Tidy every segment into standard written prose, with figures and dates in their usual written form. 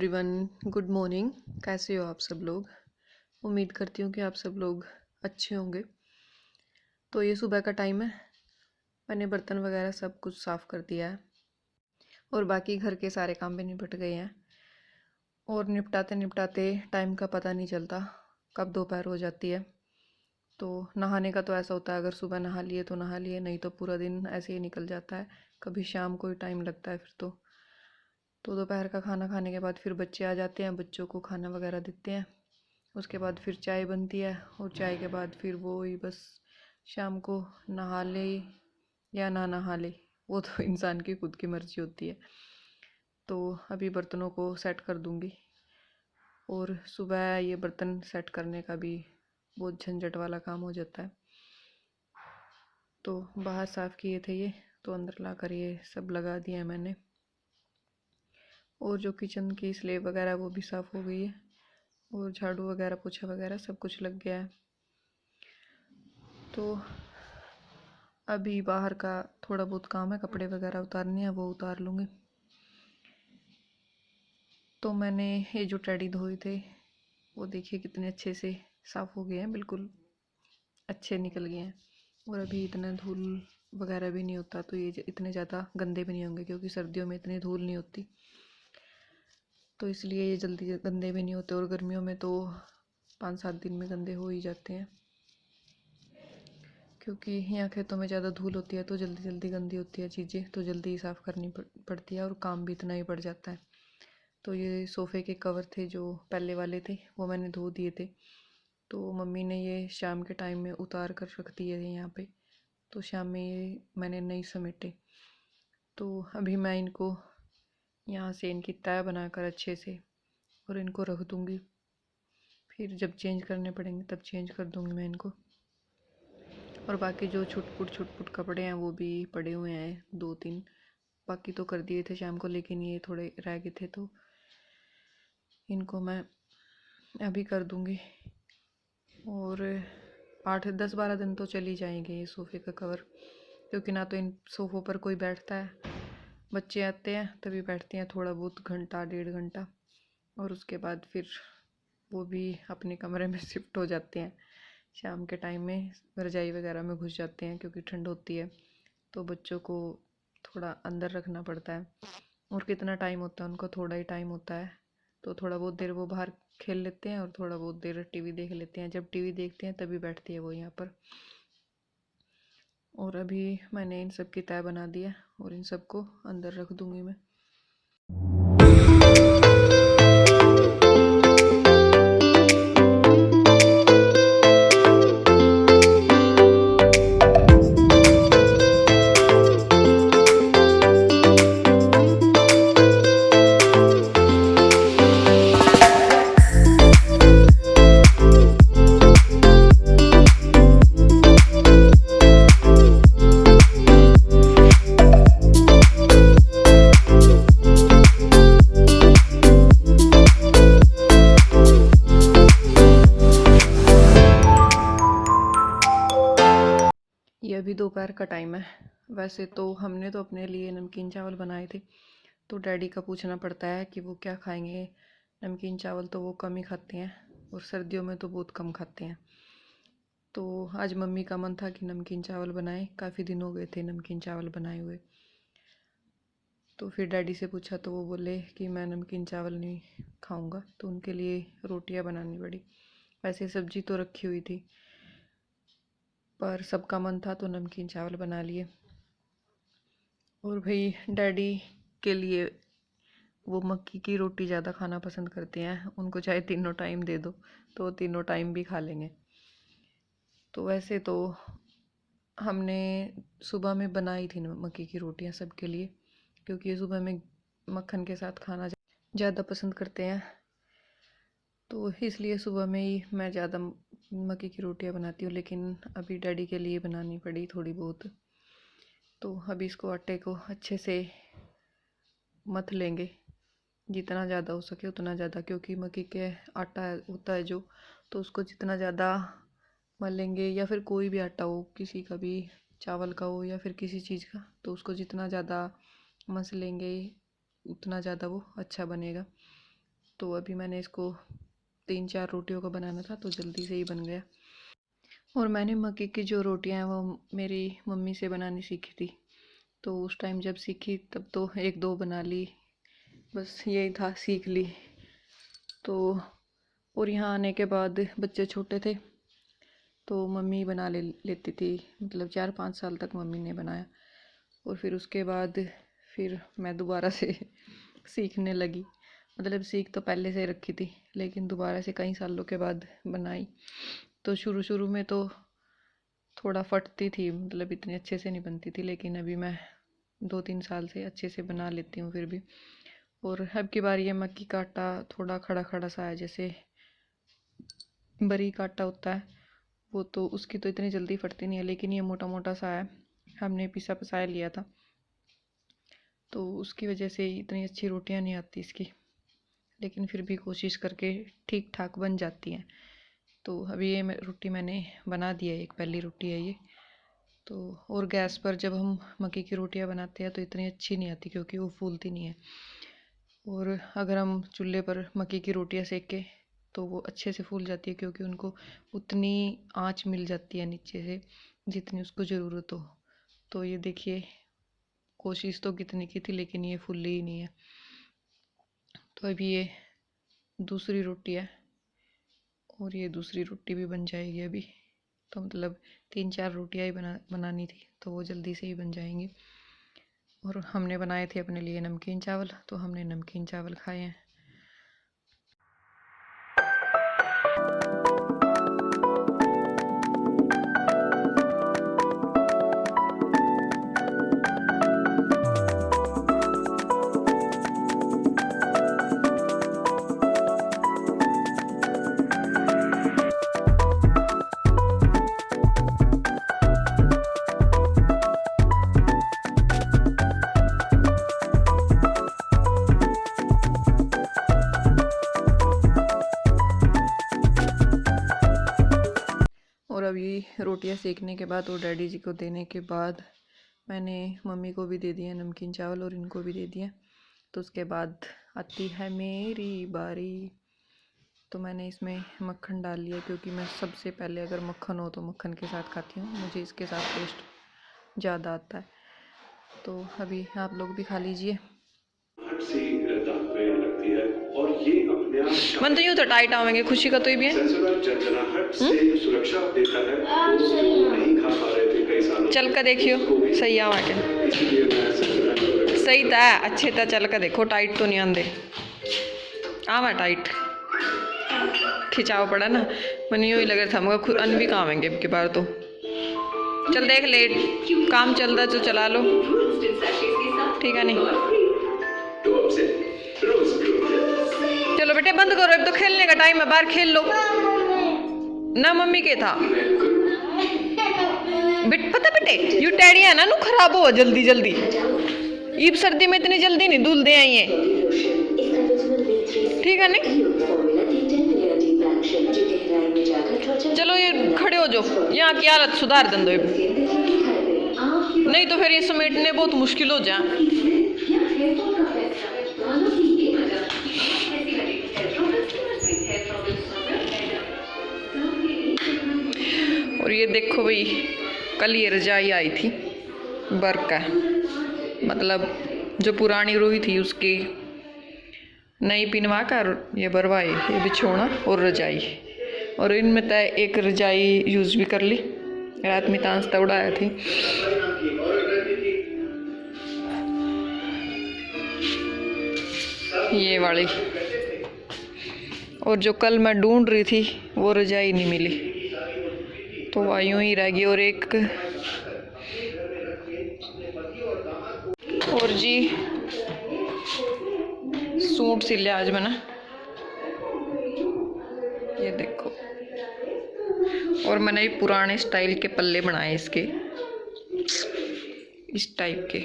Everyone, good morning. कैसे हो आप सब लोग? उम्मीद करती हूँ कि आप सब लोग अच्छे होंगे। तो ये सुबह का टाइम है। मैंने बर्तन वगैरह सब कुछ साफ़ कर दिया है और बाकी घर के सारे काम भी निपट गए हैं। और निपटाते निपटाते टाइम का पता नहीं चलता कब दोपहर हो जाती है। तो नहाने का तो ऐसा होता है, अगर सुबह नहा लिए तो नहा लिए, नहीं तो पूरा दिन ऐसे ही निकल जाता है। कभी शाम को ही टाइम लगता है फिर तो दोपहर का खाना खाने के बाद फिर बच्चे आ जाते हैं, बच्चों को खाना वगैरह देते हैं। उसके बाद फिर चाय बनती है और चाय के बाद फिर वो ही बस शाम को नहा ले या ना नहा ले, वो तो इंसान की खुद की मर्जी होती है। तो अभी बर्तनों को सेट कर दूंगी। और सुबह ये बर्तन सेट करने का भी बहुत झंझट वाला काम हो जाता है। तो बाहर साफ़ किए थे ये, तो अंदर ला कर ये सब लगा दिया है मैंने। और जो किचन की स्लेब वगैरह वो भी साफ़ हो गई है और झाड़ू वगैरह पोछा वगैरह सब कुछ लग गया है। तो अभी बाहर का थोड़ा बहुत काम है, कपड़े वगैरह उतारने हैं, वो उतार लूँगी। तो मैंने ये जो टेडी धोए थे वो देखिए कितने अच्छे से साफ़ हो गए हैं, बिल्कुल अच्छे निकल गए हैं। और अभी इतना धूल वगैरह भी नहीं होता, तो ये इतने ज़्यादा गंदे भी नहीं होंगे, क्योंकि सर्दियों में इतनी धूल नहीं होती, तो इसलिए ये जल्दी गंदे भी नहीं होते। और गर्मियों में तो 5-7 दिन में गंदे हो ही जाते हैं, क्योंकि यहाँ खेतों में ज़्यादा धूल होती है, तो जल्दी जल्दी गंदी होती है चीज़ें, तो जल्दी ही साफ़ करनी पड़ती है और काम भी इतना ही बढ़ जाता है। तो ये सोफ़े के कवर थे जो पहले वाले थे, वो मैंने धो दिए थे। तो मम्मी ने ये शाम के टाइम में उतार कर रख दिए थे यहाँ पे, तो शाम में ये मैंने नहीं समेटे। तो अभी मैं इनको यहाँ से इनकी तह बनाकर अच्छे से और इनको रख दूँगी। फिर जब चेंज करने पड़ेंगे तब चेंज कर दूँगी मैं इनको। और बाकी जो छुटपुट कपड़े हैं वो भी पड़े हुए हैं 2-3, बाकी तो कर दिए थे शाम को, लेकिन ये थोड़े रह गए थे, तो इनको मैं अभी कर दूँगी। और 8-10-12 दिन तो चल ही जाएंगे ये सोफ़े का कवर, क्योंकि ना तो इन सोफ़ों पर कोई बैठता है, बच्चे आते हैं तभी बैठते हैं थोड़ा बहुत, घंटा 1.5 घंटा, और उसके बाद फिर वो भी अपने कमरे में शिफ्ट हो जाते हैं। शाम के टाइम में रजाई वगैरह में घुस जाते हैं, क्योंकि ठंड होती है, तो बच्चों को थोड़ा अंदर रखना पड़ता है। और कितना टाइम होता है उनको, थोड़ा ही टाइम होता है, तो थोड़ा बहुत देर वो बाहर खेल लेते हैं और थोड़ा बहुत देर टीवी देख लेते हैं। जब टीवी देखते हैं तभी बैठती है वो यहाँ पर। और अभी मैंने इन सब की तय बना दी है और इन सबको अंदर रख दूँगी मैं। ये अभी दोपहर का टाइम है। वैसे तो हमने तो अपने लिए नमकीन चावल बनाए थे, तो डैडी का पूछना पड़ता है कि वो क्या खाएंगे। नमकीन चावल तो वो कम ही खाते हैं, और सर्दियों में तो बहुत कम खाते हैं। तो आज मम्मी का मन था कि नमकीन चावल बनाए, काफ़ी दिन हो गए थे नमकीन चावल बनाए हुए। तो फिर डैडी से पूछा तो वो बोले कि मैं नमकीन चावल नहीं खाऊंगा, तो उनके लिए रोटियां बनानी पड़ी। वैसे सब्जी तो रखी हुई थी, पर सबका मन था तो नमकीन चावल बना लिए। और भाई डैडी के लिए वो मक्की की रोटी ज़्यादा खाना पसंद करते हैं, उनको चाहे तीनों टाइम दे दो तो तीनों टाइम भी खा लेंगे। तो वैसे तो हमने सुबह में बनाई थी मक्की की रोटियां सबके लिए, क्योंकि ये सुबह में मक्खन के साथ खाना ज़्यादा पसंद करते हैं, तो इसलिए सुबह में ही मैं ज़्यादा मक्की की रोटियां बनाती हूँ। लेकिन अभी डैडी के लिए बनानी पड़ी थोड़ी बहुत। तो अभी इसको आटे को अच्छे से मथ लेंगे, जितना ज़्यादा हो सके उतना ज़्यादा, क्योंकि मक्की के आटा होता है जो, तो उसको जितना ज़्यादा मलेंगे, या फिर कोई भी आटा हो, किसी का भी, चावल का हो या फिर किसी चीज़ का, तो उसको जितना ज़्यादा मस लेंगे उतना ज़्यादा वो अच्छा बनेगा। तो अभी मैंने इसको 3-4 रोटियों का बनाना था तो जल्दी से ही बन गया। और मैंने मक्के की जो रोटियां हैं वो मेरी मम्मी से बनानी सीखी थी, तो उस टाइम जब सीखी तब तो 1-2 बना ली, बस यही था, सीख ली। तो और यहाँ आने के बाद बच्चे छोटे थे तो मम्मी बना लेती थी, मतलब 4-5 साल तक मम्मी ने बनाया। और फिर उसके बाद फिर मैं दोबारा से सीखने लगी, मतलब सीख तो पहले से रखी थी लेकिन दोबारा से कई सालों के बाद बनाई। तो शुरू शुरू में तो थोड़ा फटती थी, मतलब इतने अच्छे से नहीं बनती थी, लेकिन अभी मैं 2-3 साल से अच्छे से बना लेती हूँ फिर भी। और अब की बार ये मक्की का आटा थोड़ा खड़ा खड़ा सा है, जैसे बारीक आटा होता है वो, तो उसकी तो इतनी जल्दी फटती नहीं है, लेकिन ये मोटा मोटा सा है, हमने पिसा पसाया लिया था तो उसकी वजह से इतनी अच्छी रोटियां नहीं आती इसकी, लेकिन फिर भी कोशिश करके ठीक ठाक बन जाती हैं। तो अभी ये रोटी मैंने बना दी है, एक पहली रोटी है ये तो। और गैस पर जब हम मक्की की रोटियां बनाते हैं तो इतनी अच्छी नहीं आती क्योंकि वो फूलती नहीं है। और अगर हम चूल्हे पर मक्की की रोटियां सेक के तो वो अच्छे से फूल जाती है, क्योंकि उनको उतनी आंच मिल जाती है नीचे से जितनी उसको ज़रूरत हो। तो ये देखिए, कोशिश तो कितनी की थी लेकिन ये फूली ही नहीं है। तो अभी ये दूसरी रोटी है और ये दूसरी रोटी भी बन जाएगी अभी। तो मतलब 3-4 रोटियां ही बनानी थी तो वो जल्दी से ही बन जाएंगी। और हमने बनाए थे अपने लिए नमकीन चावल, तो हमने नमकीन चावल खाए हैं। और अभी रोटियां सेकने के बाद और डैडी जी को देने के बाद मैंने मम्मी को भी दे दिया नमकीन चावल और इनको भी दे दिया। तो उसके बाद आती है मेरी बारी। तो मैंने इसमें मक्खन डाल लिया, क्योंकि मैं सबसे पहले अगर मक्खन हो तो मक्खन के साथ खाती हूँ, मुझे इसके साथ टेस्ट ज़्यादा आता है। तो अभी आप लोग भी खा लीजिए। मन तो यूँ तो टाइट आवेंगे, खुशी का तो ही भी है। चल का देखियो सही आवा के, सही था, अच्छे था, चल का देखो, टाइट तो नहीं आंदे, आवा टाइट खिंचाव पड़ा ना, मैंने यूँ ही लग रहा था मगर खुद अन भी कहाँ आवेंगे अब की बार तो। चल देख ले, काम चल रहा है तो चला लो, ठीक है नहीं। चलो बेटे बंद करो, अब तो खेलने का टाइम है, बाहर खेल लो ना। मम्मी के था पता बेटे, यू टैडी है ना, नू खराब हो जल्दी जल्दी, ईब सर्दी में इतनी जल्दी नहीं धुल दे आई है, ठीक है नहीं। चलो ये खड़े हो जाओ, यहाँ की हालत सुधार दे दो, नहीं तो फिर ये समेटने बहुत मुश्किल हो जाए। और ये देखो भाई, कल ये रजाई आई थी बर्क का, मतलब जो पुरानी रुई थी उसकी नई पिनवा कर ये बरवाई, ये बिछोना और रजाई। और इनमें तय एक रजाई यूज़ भी कर ली, रात में तांस तक उड़ाया थी। ये वाली, और जो कल मैं ढूंढ रही थी वो रजाई नहीं मिली, तो वह यूँ ही रह गई। और एक और जी सूट सिले आज मैंने, ये देखो। और मैंने पुराने स्टाइल के पल्ले बनाए इसके, इस टाइप के,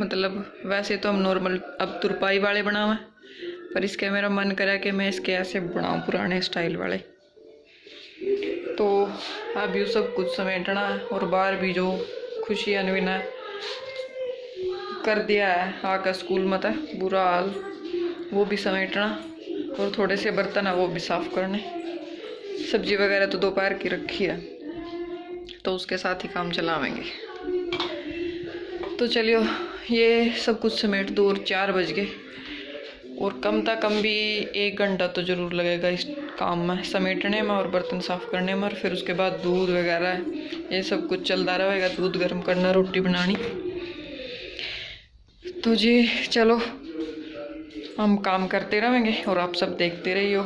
मतलब वैसे तो हम नॉर्मल अब तुरपाई वाले बनावे, पर इसके मेरा मन करा कि मैं इसके ऐसे बनाऊं पुराने स्टाइल वाले। तो अब यू सब कुछ समेटना है, और बाहर भी जो खुशी अनविना कर दिया है आकर स्कूल में था बुरा हाल, वो भी समेटना, और थोड़े से बर्तन है वो भी साफ़ करने। सब्जी वगैरह तो दोपहर की रखी है, तो उसके साथ ही काम चलावेंगे। तो चलियो, ये सब कुछ समेट दो, और 4 बज गए, और कम भी 1 घंटा तो ज़रूर लगेगा इस काम में, समेटने में और बर्तन साफ़ करने में। और फिर उसके बाद दूध वगैरह ये सब कुछ चलता रहेगा, दूध गर्म करना, रोटी बनानी। तो जी चलो, हम काम करते रहेंगे और आप सब देखते रहियो।